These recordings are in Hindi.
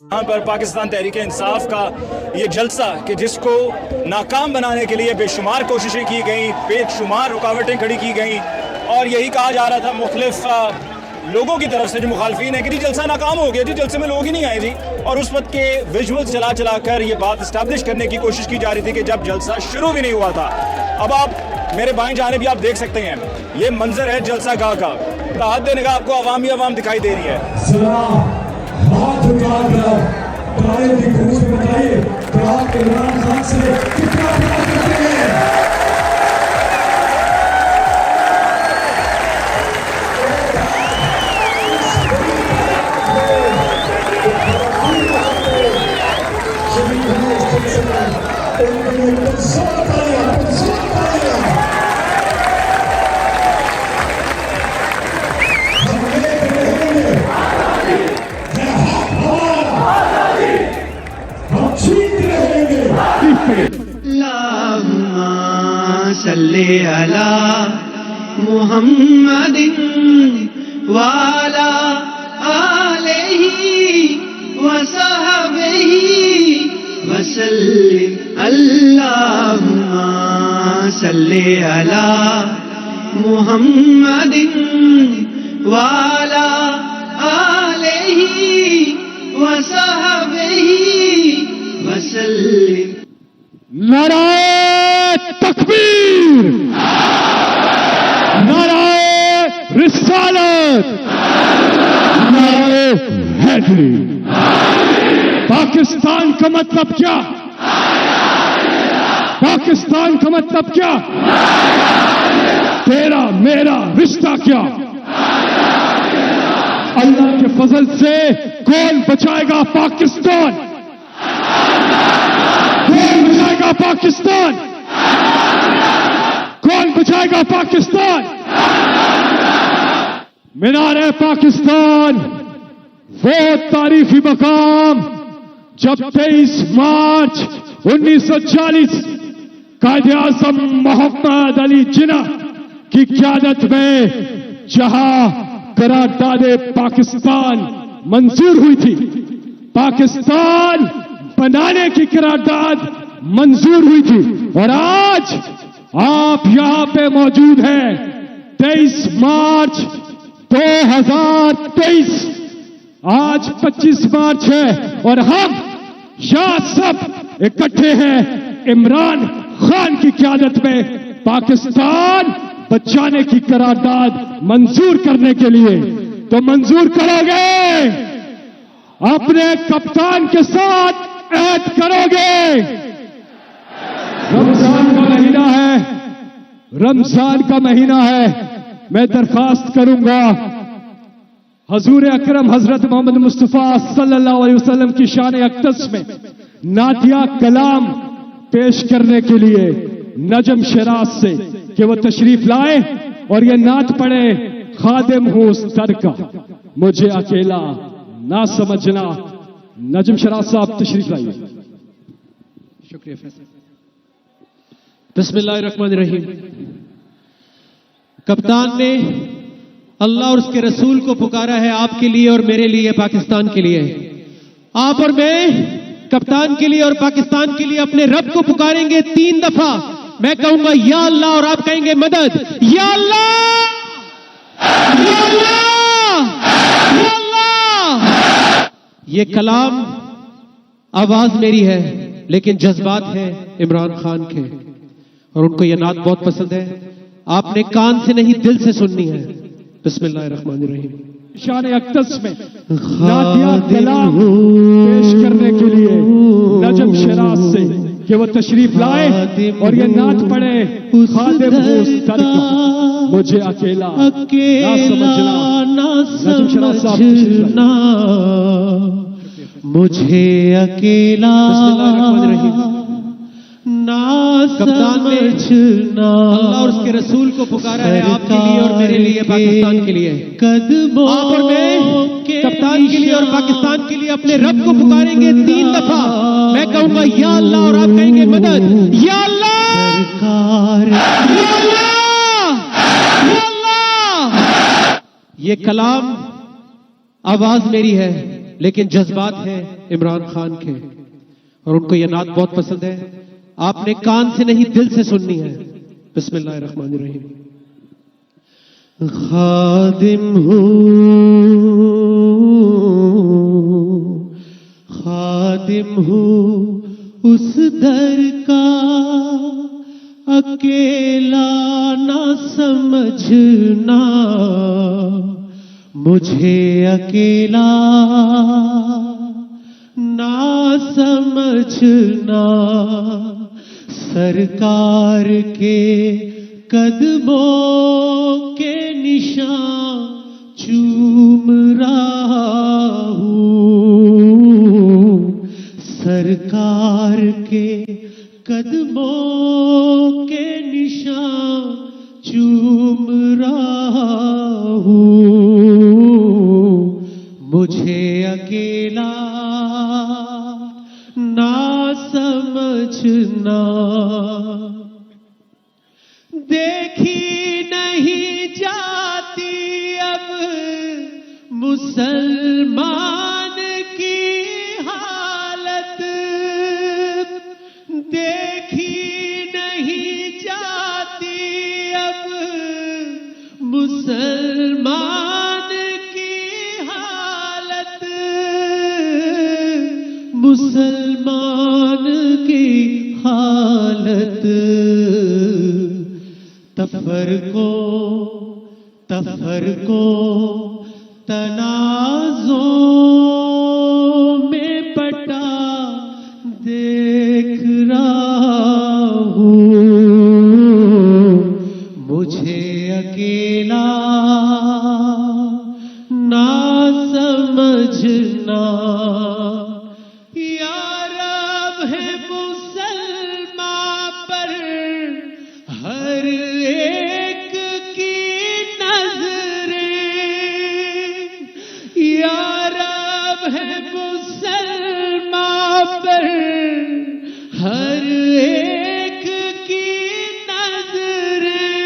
यहाँ पर पाकिस्तान तहरीक इंसाफ का ये जलसा कि जिसको नाकाम बनाने के लिए बेशुमार कोशिशें की गई, बेशुमार रुकावटें खड़ी की गई और यही कहा जा रहा था मुख्तलिफ लोगों की तरफ से जो मुखालफीन है कि जी जलसा नाकाम हो गया, जी जलसे में लोग ही नहीं आए जी। और उस वक्त के विजुअल्स चला चला कर ये बात इस्टेब्लिश करने की कोशिश की जा रही थी कि जब जलसा शुरू भी नहीं हुआ था। अब आप मेरे बाएं जाने भी आप देख सकते हैं, ये मंजर है जलसा गाह का। ताहत देने का आपको अवाम ही अवाम दिखाई दे रही है। हाथ उठाकर तारे की गूंज बताइए कि आप इमरान खान से कितना प्यार करते हैं। सल्ले अला मुहम्मदिन वाला आलिही वसहबिही वसल्लिम। अल्लाहुम्मा सल्ले अला मुहम्मदिन वाला आलिही वसहबिही वसल्लिम। नाराए तकबीर, नाराए रिसालत, नाराए हैदरी। पाकिस्तान का मतलब क्या? पाकिस्तान का मतलब क्या? तेरा मेरा रिश्ता क्या? अल्लाह के फजल से कौन बचाएगा पाकिस्तान? कौन बचाएगा पाकिस्तान? कौन बचाएगा पाकिस्तान? मीनार पाकिस्तान वो तारीफी मकाम जब 23 मार्च 1940 कायदे आज़म मोहम्मद अली जिन्ना की क़यादत में जहां करारदाद पाकिस्तान मंजूर हुई थी, पाकिस्तान बनाने की करारदाद मंजूर हुई थी। और आज आप यहां पे मौजूद हैं 23 मार्च 2023। आज 25 मार्च है और हम यहां सब इकट्ठे हैं इमरान खान की क़यादत में पाकिस्तान बचाने की करारदाद मंजूर करने के लिए। तो मंजूर करोगे? अपने कप्तान के साथ ऐद करोगे? रमजान का महीना है, रमजान का महीना है। मैं दरखास्त करूंगा हजूर अकरम हजरत मोहम्मद मुस्तफा सल्लल्लाहु अलैहि वसल्लम की शान अक़दस में नातिया कलाम पेश करने के लिए नजम शराज से कि वो तशरीफ लाए और ये नात पढ़े, खादिम हूं उस दर का मुझे अकेला ना समझना। नजम शराज साहब तशरीफ लाइए। शुक्रिया। बिस्मिल्लाहिर्रहमानिर्रहीम। कप्तान ने अल्लाह और उसके रसूल को पुकारा है आपके लिए और मेरे लिए, पाकिस्तान के लिए। आप और मैं कप्तान के लिए और पाकिस्तान के लिए अपने रब को पुकारेंगे 3 दफा। मैं कहूंगा या अल्लाह और आप कहेंगे मदद। या अल्लाह, या अल्लाह, या अल्लाह। ये कलाम आवाज मेरी है लेकिन जज्बात हैं इमरान खान के और उनको ये नात बहुत पसंद है। आपने कान से नहीं दिल से सुननी है। बिस्मिल्लाहिर्रहमानिर्रहीम। शान अक़दस में नातिया कलाम पेश करने के लिए नजम शराज से कि वो तशरीफ लाए और ये नात पढ़े, खादिम हूं उस दर का मुझे अकेला ना समझना। नजम शराज साहब तशरीफ लाए। मुझे अकेला ना समझना। अल्लाह और उसके रसूल को पुकारा है आपके लिए और मेरे लिए, पाकिस्तान के लिए। कदमों आप और मैं कप्तान के लिए और पाकिस्तान के लिए अपने रब को पुकारेंगे 3 दफा। मैं कहूंगा या अल्लाह और आप कहेंगे मदद। या अल्लाह, या अल्लाह, या अल्लाह। ये कलाम आवाज मेरी है लेकिन जज्बात हैं इमरान खान के और उनको ये नात बहुत पसंद है। आपने कान से नहीं दिल से सुननी है। बिस्मिल्लाहिर्रहमानिर्रहीम। खादिम हूँ उस दर का, अकेला ना समझना मुझे, अकेला ना समझना। सरकार के कदमों के निशान चूम रहा हूँ, सरकार के कदमों के निशान चूम रहा हूँ। मुझे अकेला ना समझना। देखी नहीं जाती अब मुसलमान की हालत, देखी नहीं जाती अब मुसलमान की हालत, मुसलमान की हालत। तफरको तनाज़ों में बटा देख रहा हूँ। मुझे अकेला ना समझना। यार अब है मुसलमान पर हर एक की नजरें, यार अब है मुसलमान पर हर एक की नजरें,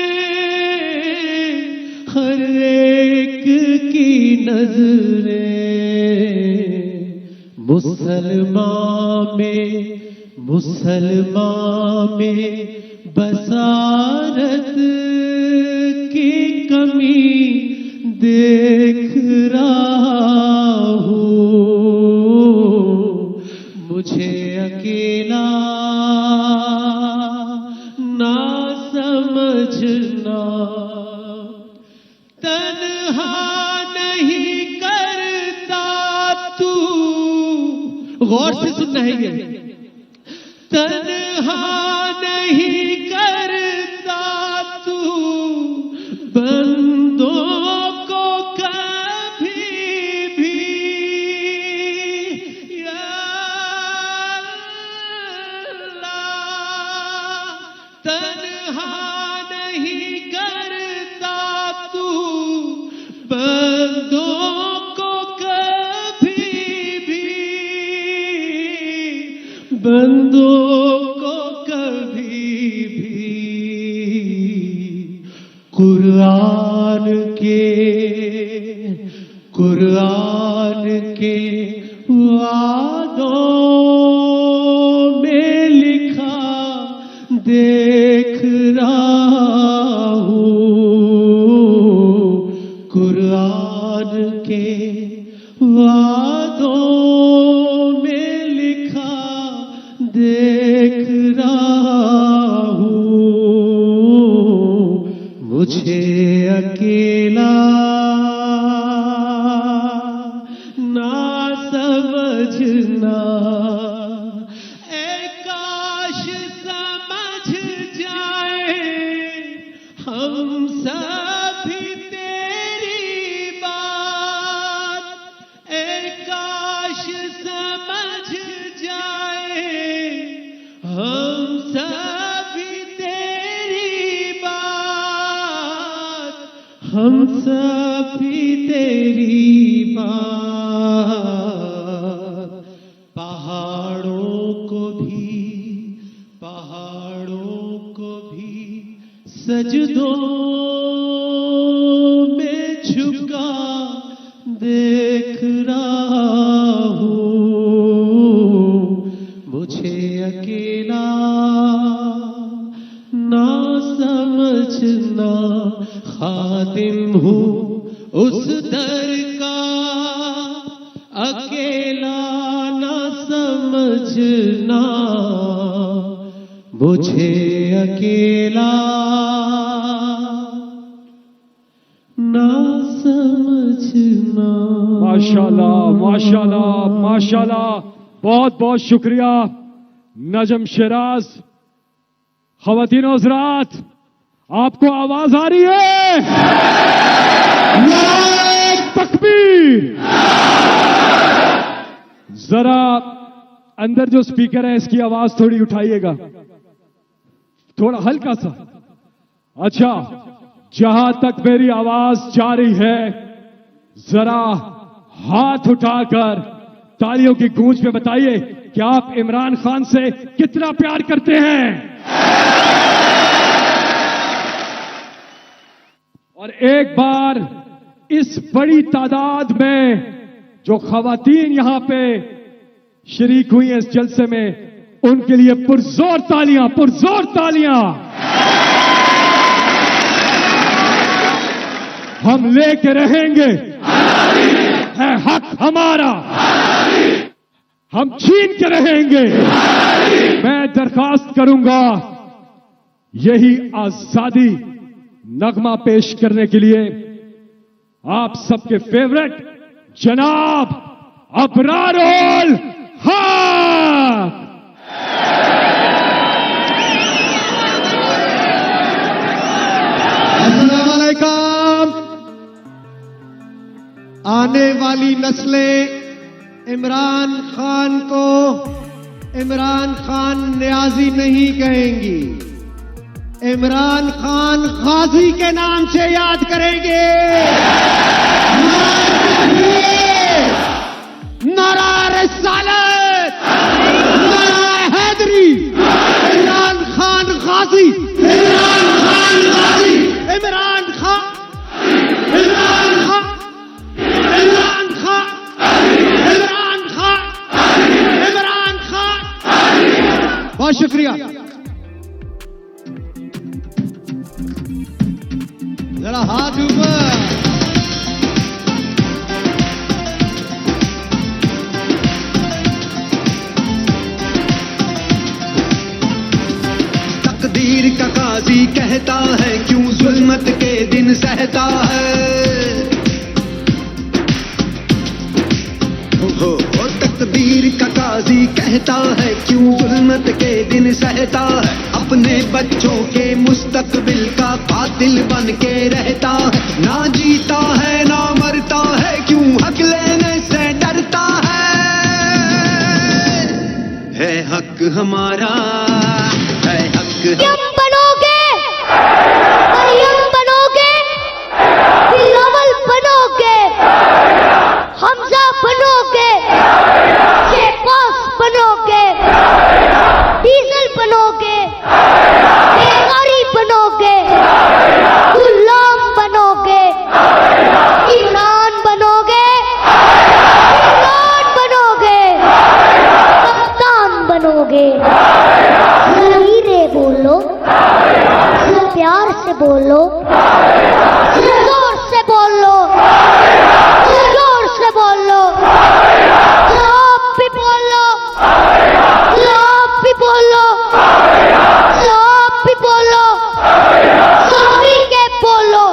हर एक की नजरें। मुसलमान में बसारत की कमी देख रहा हूँ। मुझे अकेला ना समझना। तन्हा नहीं करता तू, गौर से सुनना है ये। तन्हा नहीं करता तू बंदों को कभी भी, या अल्लाह। तन्हा नहीं करता तू बंदों को कभी भी, बंदों को कभी भी। कुरान के वादों में लिखा देख रहा हूँ। कुरान के वादों में लिखा देख रहा हूँ। मुझे अकेला ना समझना। ऐ काश समझ जाए हम सभी तेरी बात, ऐ काश समझ जाए हम सभी तेरी बात, हम सभी तेरी बात। पहाड़ों को भी सजदों में झुका देख रहा समझना मुझे अकेला ना समझना। माशाल्लाह माशाल्लाह माशाल्लाह, बहुत बहुत शुक्रिया नजम शिराज। ख़वातीन और हज़रात, आपको आवाज आ रही है? नारे तकबीर। जरा अंदर जो स्पीकर है इसकी आवाज थोड़ी उठाइएगा, थोड़ा हल्का सा। अच्छा, जहां तक मेरी आवाज जा रही है, जरा हाथ उठाकर तालियों की गूंज में बताइए कि आप इमरान खान से कितना प्यार करते हैं। और एक बार इस बड़ी तादाद में जो खवातीन यहां पे शरीक हुई हैं इस जलसे में, उनके लिए पुरजोर तालियां, पुरजोर तालियां। हम लेके रहेंगे, है हक हमारा, हम छीन के रहेंगे। मैं दरखास्त करूंगा यही आजादी नगमा पेश करने के लिए आप सबके फेवरेट जनाब अबरारुल हक। अस्सलाम वालेकुम। आने वाली नस्लें इमरान खान को इमरान खान न्याजी नहीं कहेंगी, इमरान खान गाजी के नाम से याद करेंगे। नारा रिसालत, नारा हैदरी, इमरान खान गाजी, इमरान खान गाजी, इमरान खान, इमरान खान, इमरान खान, इमरान खान, इमरान खान। बहुत शुक्रिया। जरा हाथ ऊपर। तकदीर का काजी कहता है क्यों जुल्मत के दिन सहता है। तकदीर का काजी कहता है क्यों जुल्मत के दिन सहता है। अपने बच्चों के मुस्तकबिल का कातिल बन के रहता है। ना जीता है ना मरता है, क्यों हक लेने से डरता है हक हमारा, है हक। मरियम बनोगे, मरियम बनोगे, बिलावल बनोगे, हमजा बनोगे, शेपास बनोगे, डीजल बनोगे, बेगारी बनोगे, गुलाम बनोगे, इमरान बनोगे, इमरान बनोगे, कप्तान बनोगे। धीरे बोलो, प्यार से बोलो, जोर से बोलो, जोर से बोलो। आप भी बोलो, आप भी बोलो, आप भी बोलो, मिल के बोलो,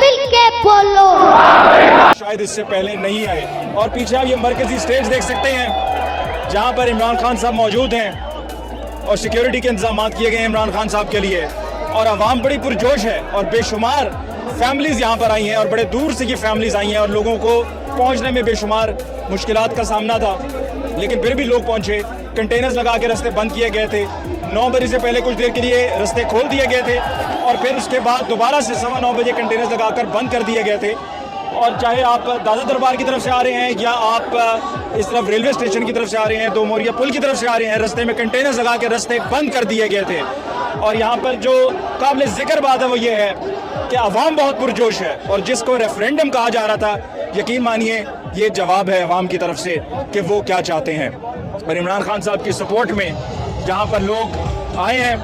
मिल के बोलो। शायद इससे पहले नहीं आए। और पीछे आप ये मरकजी स्टेज देख सकते हैं जहां पर इमरान खान साहब मौजूद हैं और सिक्योरिटी के इंतजाम किए गए हैं इमरान खान साहब के लिए। और आवाम बड़ी पुरजोश है और बेशुमार फैमिलीज यहाँ पर आई हैं और बड़े दूर से ये फैमिलीज आई हैं और लोगों को पहुँचने में बेशुमार मुश्किलात का सामना था, लेकिन फिर भी लोग पहुँचे। कंटेनर्स लगा के रास्ते बंद किए गए थे। 9 बजे से पहले कुछ देर के लिए रास्ते खोल दिए गए थे और फिर उसके बाद दोबारा से 9:15 बजे कंटेनर्स लगाकर बंद कर दिए गए थे। और चाहे आप दादा दरबार की तरफ से आ रहे हैं या आप इस तरफ रेलवे स्टेशन की तरफ से आ रहे हैं, 2 मोरिया पुल की तरफ से आ रहे हैं, रास्ते में कंटेनर्स लगा के रास्ते बंद कर दिए गए थे। और यहाँ पर जो काबिल ज़िक्र बात है वो ये है कि अवाम बहुत पुरजोश है और जिसको रेफरेंडम कहा जा रहा था, यकीन मानिए ये जवाब है अवाम की तरफ से कि वो क्या चाहते हैं। और इमरान खान साहब की सपोर्ट में जहाँ पर लोग आए हैं